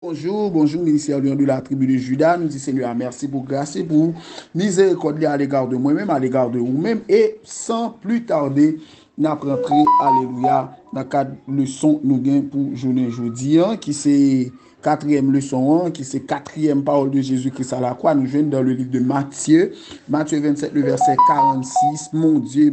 Bonjour, bonjour, ministère de la tribu de Juda. Nous disons Seigneur, merci pour grâce et pour miséricorde à l'égard de moi-même, à l'égard de vous-même. Et sans plus tarder, nous rentré, alléluia, dans quatre leçons nous gagnons pour journée aujourd'hui, qui c'est quatrième leçon, qui c'est quatrième parole de Jésus-Christ à la croix. Nous jouons dans le livre de Matthieu, Matthieu 27, le verset 46. Mon Dieu,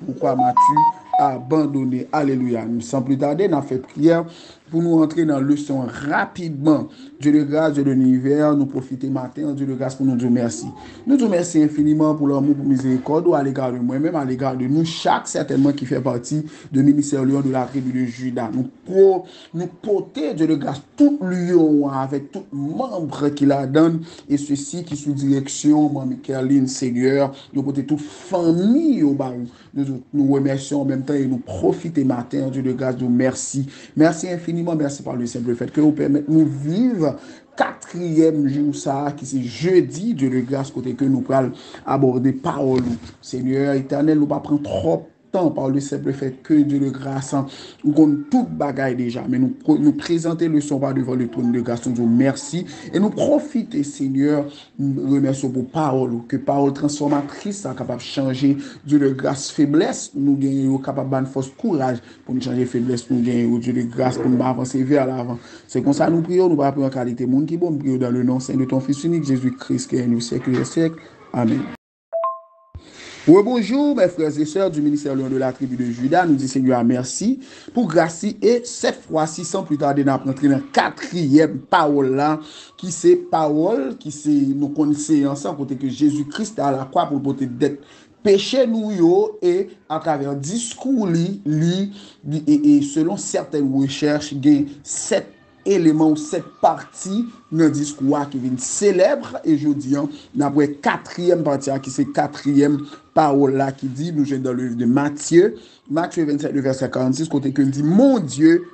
pourquoi m'as-tu abandonné? Alléluia. Sans plus tarder, nous avons fait prière pour nous entrer dans la leçon rapidement. Dieu de grâce, Dieu de l'univers, nous profiter matin, Dieu de grâce pour nous dire merci. Nous disons merci infiniment pour l'amour, pour miséricorde, à l'égard de moi-même, à l'égard de nous, chaque certainement qui fait partie de ministère Lion de la tribu de Juda. Nous porter, Dieu de grâce, tout lion avec tout membre qui la donne, et ceci qui sous direction, moi, Michaeline, Seigneur, nous porter toute famille au barou. Nous remercions en même temps et nous profiter matin, Dieu de grâce, de merci. Merci infiniment, merci par le simple fait que vous permettez de nous vivre quatrième jour ça, qui c'est jeudi, Dieu de grâce, côté que nous allons aborder parole. Seigneur éternel, nous ne pas prendre trop temps par le simple fait que Dieu de grâce, nous connaissons toute bagaille déjà, mais nous présenter le son pas devant le trône de grâce, nous disons merci et nous profiter, Seigneur, nous remercions pour parole, que parole transformatrice, ça capable de changer Dieu de grâce, faiblesse, nous gagnons capable de force, courage pour nous changer faiblesse, nous gagnons Dieu de grâce pour nous avancer vers l'avant. C'est comme ça nous prions, nous pas prions en qualité monde qui bon, nous prions dans le nom saint de ton Fils unique, Jésus-Christ, qui est au siècle des siècles. Amen. Oui, bonjour, mes frères et sœurs du ministère Lion de la tribu de Juda. Nous disons Seigneur merci pour grâce et cette fois-ci, sans plus tarder, nous rentrer dans la quatrième parole là, qui c'est parole, qui c'est nous connaissons ensemble, côté que Jésus-Christ à la croix pour porter d'être péché nous yo et à travers discours et selon certaines recherches, il y a 7 éléments ou 7 parties dans le discours qui viennent célèbre et je dis d'après quatrième partie qui c'est quatrième parole là qui dit nous sommes dans le livre de Matthieu 27 le verset 46 côté que dit mon Dieu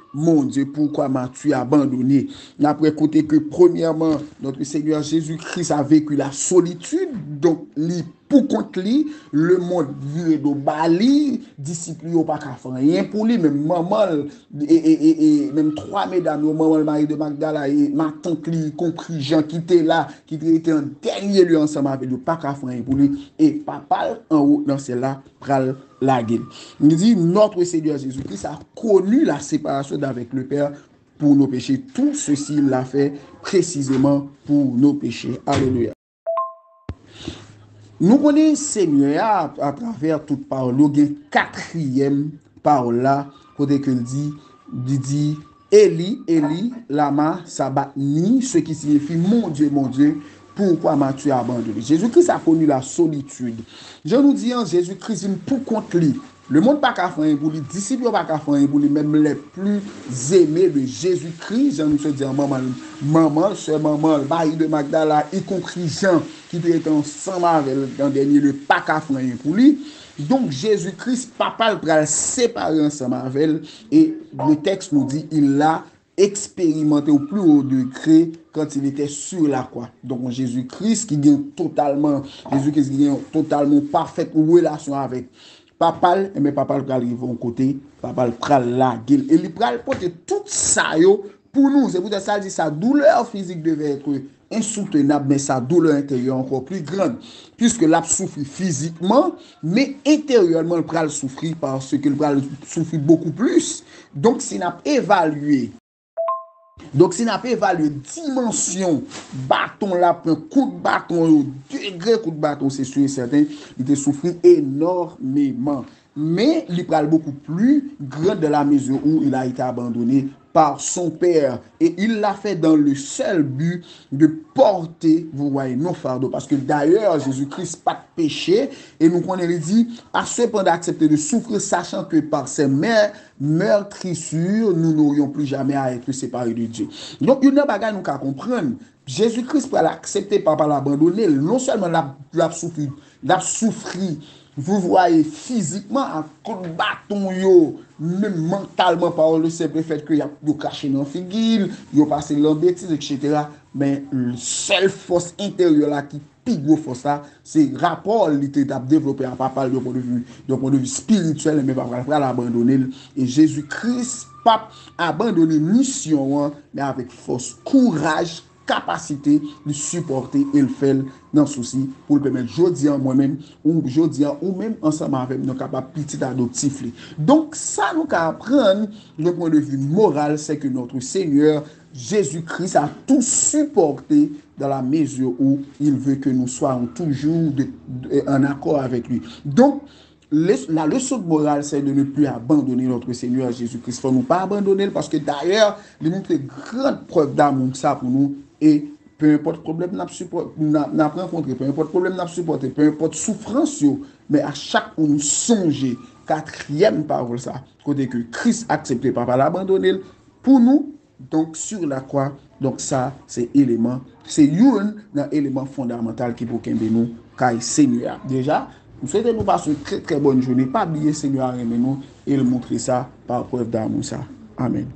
pourquoi m'as-tu abandonné? Après côté que premièrement notre Seigneur Jésus-Christ a vécu la solitude, donc pour contre lui, le monde viré de Bali, disciples n'ont pas qu'à faire rien pour lui, même maman et même 3 mesdames, maman le mari de Magdala et ma tante lui, compris Jean qui était là, qui était en dernier lieu ensemble avec lui, pas qu'à faire rien pour lui, et papa en haut dans celle-là, pral la gueule. Il dit notre Seigneur Jésus-Christ a connu la séparation d'avec le Père pour nos péchés. Tout ceci il l'a fait précisément pour nos péchés. Alléluia. Nous connaissons Seigneur à travers toute parole. Nous avons une quatrième parole là, côté que dit Eli, Eli, lama sabachthani, ce qui signifie mon Dieu, pourquoi m'as-tu abandonné? Jésus-Christ a connu la solitude. Je nous dis en Jésus-Christ, pour contre lui. Le monde pas qu'à faire pour lui, disciples pas qu'à faire pour lui, même les plus aimés de Jésus-Christ, je nous dis maman, sœur maman, le mari de Magdala, y compris Jean, qui était ensemble avec dans dernier le pas qu'à faire pour lui. Donc Jésus-Christ, papa le pral séparer ensemble avec elle, et le texte nous dit il l'a expérimenté au plus haut degré quand il était sur la croix. Donc Jésus-Christ qui gagne totalement, Jésus-Christ qui gagne totalement parfaite relation avec papa, mais papa le arrive au côté, papa le pral la gueule et il pral porter tout ça yo pour nous. C'est pour ça dit sa douleur physique devait être insoutenable, mais sa douleur intérieure encore plus grande, puisque l'a souffert physiquement, mais intérieurement le pral souffrir parce que le pral souffrir beaucoup plus. Donc si n'a évalué dimension, bâton là, coup de bâton, degré coup de bâton, c'est sûr et certain, il a souffert énormément. Mais il pral beaucoup plus grand de la mesure où il a été abandonné par son Père. Et il l'a fait dans le seul but de porter, vous voyez, nos fardeaux. Parce que d'ailleurs, Jésus-Christ pas de péché. Et nous, on a dit, à cependant accepter de souffrir, sachant que par ses meurtrissures, nous n'aurions plus jamais à être séparés de Dieu. Donc, il y a une bagaille nous qu'à comprendre. Jésus-Christ pour l'accepter, pas l'abandonner, non seulement l'a souffri, vous voyez physiquement un coup de bâton yo, même mentalement par le simple fait que y a caché dans figure, yo passé l'embêtise, etc. Mais le seule force intérieure là qui plus gros force ça, c'est rapport qui a développé à pas de point de vue spirituel, mais pas l'abandonner. Et Jésus-Christ pas abandonner mission, hein, mais avec force, courage, capacité de supporter et le faire dans le souci pour le permettre jodi moi-même ou même ensemble avec nous capable petit adoptif. Donc ça nous apprendre le point de vue moral, c'est que notre Seigneur Jésus-Christ a tout supporté dans la mesure où il veut que nous soyons toujours en accord avec lui. Donc la leçon morale, c'est de ne plus abandonner notre Seigneur Jésus-Christ. Il ne faut nous pas abandonner parce que d'ailleurs, il montre une grande preuve d'amour ça pour nous. Et peu importe problème n'a rencontré, peu importe problème n'a supporté, peu importe souffrance, mais à chaque fois nous songer, quatrième parole ça, côté que Christ accepté pas l'abandonner pour nous, donc sur la croix. Donc ça, c'est un élément fondamental qui pour qu'aimer nous, car Seigneur. Déjà, nous souhaitons nous passer une très très bonne journée. Pas oublier Seigneur aimer nous et le montrer ça par preuve d'amour ça. Amen.